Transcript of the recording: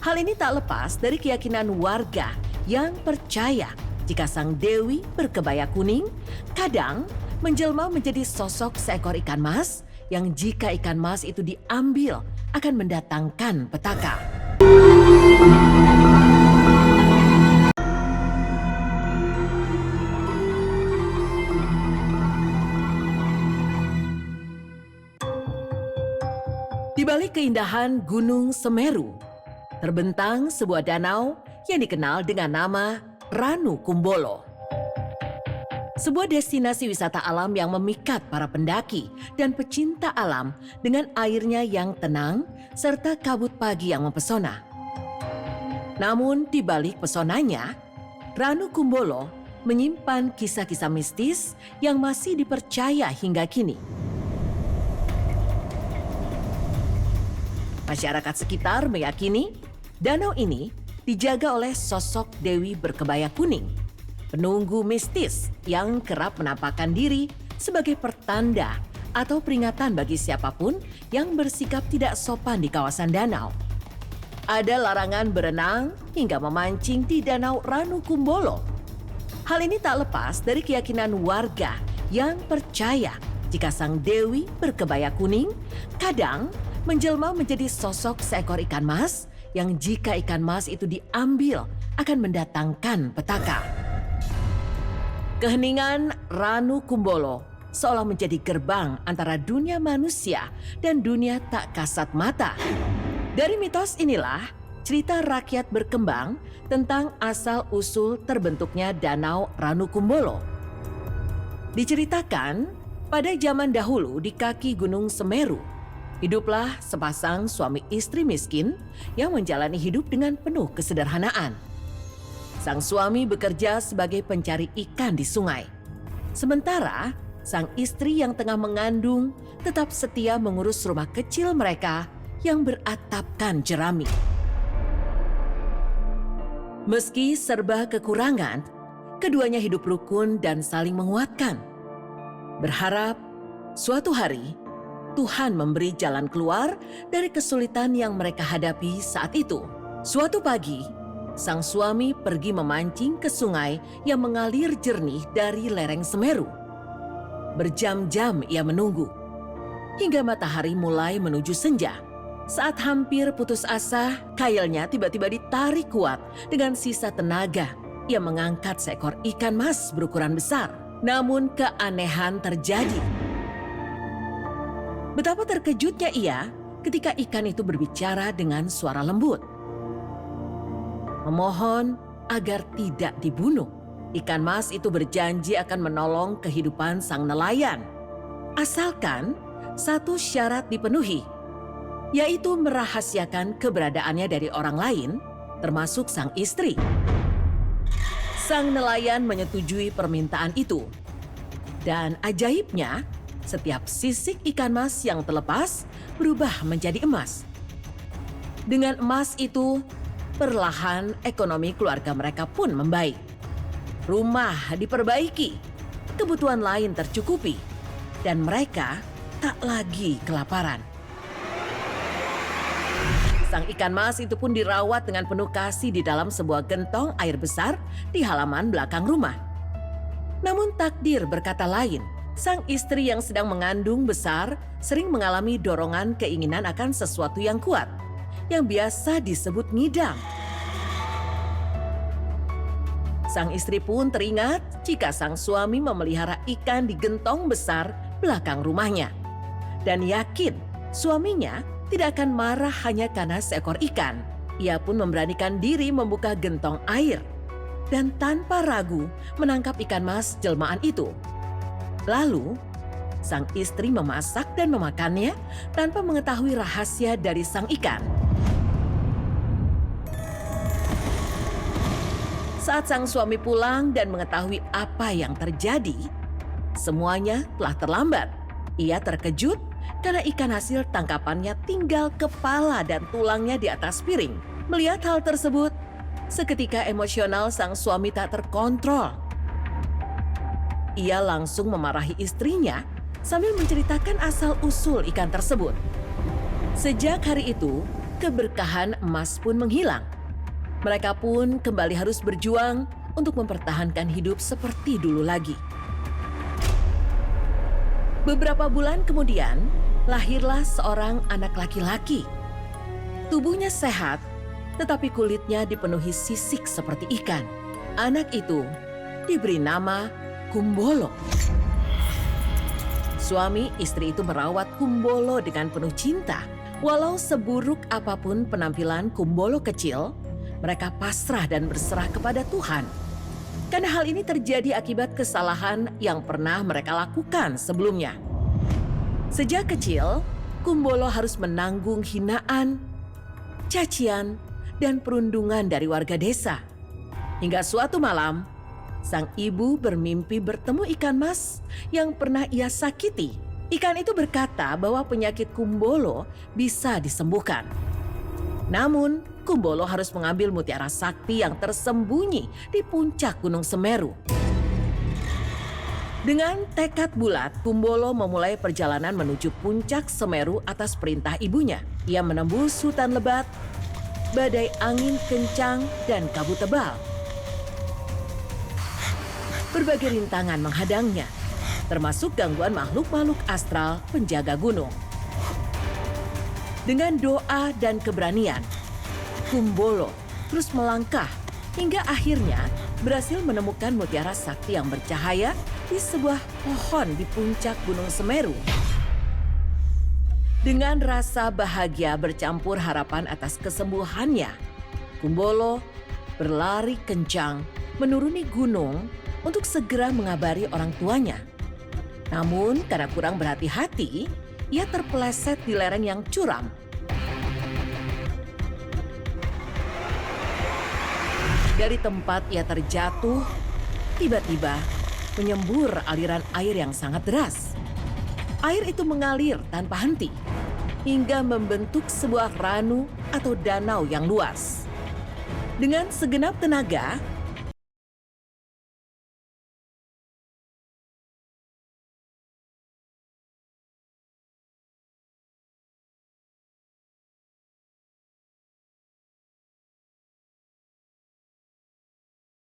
Hal ini tak lepas dari keyakinan warga yang percaya jika sang dewi berkebaya kuning kadang menjelma menjadi sosok seekor ikan mas yang jika ikan mas itu diambil akan mendatangkan petaka. Di balik keindahan Gunung Semeru, terbentang sebuah danau yang dikenal dengan nama Ranu Kumbolo. Sebuah destinasi wisata alam yang memikat para pendaki dan pecinta alam dengan airnya yang tenang serta kabut pagi yang mempesona. Namun di balik pesonanya, Ranu Kumbolo menyimpan kisah-kisah mistis yang masih dipercaya hingga kini. Masyarakat sekitar meyakini danau ini dijaga oleh sosok dewi berkebaya kuning, penunggu mistis yang kerap menampakkan diri sebagai pertanda atau peringatan bagi siapapun yang bersikap tidak sopan di kawasan danau. Ada larangan berenang hingga memancing di danau Ranu Kumbolo. Hal ini tak lepas dari keyakinan warga yang percaya jika sang dewi berkebaya kuning kadang menjelma menjadi sosok seekor ikan mas yang jika ikan mas itu diambil akan mendatangkan petaka. Keheningan Ranu Kumbolo seolah menjadi gerbang antara dunia manusia dan dunia tak kasat mata. Dari mitos inilah cerita rakyat berkembang tentang asal-usul terbentuknya Danau Ranu Kumbolo. Diceritakan pada zaman dahulu di kaki Gunung Semeru, hiduplah sepasang suami istri miskin yang menjalani hidup dengan penuh kesederhanaan. Sang suami bekerja sebagai pencari ikan di sungai. Sementara sang istri yang tengah mengandung tetap setia mengurus rumah kecil mereka yang beratapkan jerami. Meski serba kekurangan, keduanya hidup rukun dan saling menguatkan. Berharap suatu hari Tuhan memberi jalan keluar dari kesulitan yang mereka hadapi saat itu. Suatu pagi, sang suami pergi memancing ke sungai yang mengalir jernih dari lereng Semeru. Berjam-jam ia menunggu, hingga matahari mulai menuju senja. Saat hampir putus asa, kailnya tiba-tiba ditarik kuat dengan sisa tenaga. Ia mengangkat seekor ikan mas berukuran besar. Namun keanehan terjadi. Betapa terkejutnya ia ketika ikan itu berbicara dengan suara lembut. Memohon agar tidak dibunuh. Ikan mas itu berjanji akan menolong kehidupan sang nelayan. Asalkan satu syarat dipenuhi, yaitu merahasiakan keberadaannya dari orang lain, termasuk sang istri. Sang nelayan menyetujui permintaan itu. Dan ajaibnya, setiap sisik ikan mas yang terlepas berubah menjadi emas. Dengan emas itu, perlahan ekonomi keluarga mereka pun membaik. Rumah diperbaiki, kebutuhan lain tercukupi, dan mereka tak lagi kelaparan. Sang ikan mas itu pun dirawat dengan penuh kasih di dalam sebuah gentong air besar di halaman belakang rumah. Namun takdir berkata lain. Sang istri yang sedang mengandung besar sering mengalami dorongan keinginan akan sesuatu yang kuat, yang biasa disebut ngidam. Sang istri pun teringat jika sang suami memelihara ikan di gentong besar belakang rumahnya. Dan yakin suaminya tidak akan marah hanya karena seekor ikan. Ia pun memberanikan diri membuka gentong air dan tanpa ragu menangkap ikan mas jelmaan itu. Lalu, sang istri memasak dan memakannya tanpa mengetahui rahasia dari sang ikan. Saat sang suami pulang dan mengetahui apa yang terjadi, semuanya telah terlambat. Ia terkejut karena ikan hasil tangkapannya tinggal kepala dan tulangnya di atas piring. Melihat hal tersebut, seketika emosional sang suami tak terkontrol. Ia langsung memarahi istrinya sambil menceritakan asal-usul ikan tersebut. Sejak hari itu, keberkahan emas pun menghilang. Mereka pun kembali harus berjuang untuk mempertahankan hidup seperti dulu lagi. Beberapa bulan kemudian, lahirlah seorang anak laki-laki. Tubuhnya sehat, tetapi kulitnya dipenuhi sisik seperti ikan. Anak itu diberi nama Kumbolo. Suami istri itu merawat Kumbolo dengan penuh cinta. Walau seburuk apapun penampilan Kumbolo kecil, mereka pasrah dan berserah kepada Tuhan. Karena hal ini terjadi akibat kesalahan yang pernah mereka lakukan sebelumnya. Sejak kecil, Kumbolo harus menanggung hinaan, cacian, dan perundungan dari warga desa. Hingga suatu malam, sang ibu bermimpi bertemu ikan mas yang pernah ia sakiti. Ikan itu berkata bahwa penyakit Kumbolo bisa disembuhkan. Namun, Kumbolo harus mengambil mutiara sakti yang tersembunyi di puncak Gunung Semeru. Dengan tekad bulat, Kumbolo memulai perjalanan menuju puncak Semeru atas perintah ibunya. Ia menembus hutan lebat, badai angin kencang, dan kabut tebal. Berbagai rintangan menghadangnya, termasuk gangguan makhluk-makhluk astral penjaga gunung. Dengan doa dan keberanian, Kumbolo terus melangkah hingga akhirnya berhasil menemukan mutiara sakti yang bercahaya di sebuah pohon di puncak Gunung Semeru. Dengan rasa bahagia bercampur harapan atas kesembuhannya, Kumbolo berlari kencang menuruni gunung untuk segera mengabari orang tuanya. Namun karena kurang berhati-hati, ia terpeleset di lereng yang curam. Dari tempat ia terjatuh, tiba-tiba menyembur aliran air yang sangat deras. Air itu mengalir tanpa henti, hingga membentuk sebuah ranu atau danau yang luas. Dengan segenap tenaga,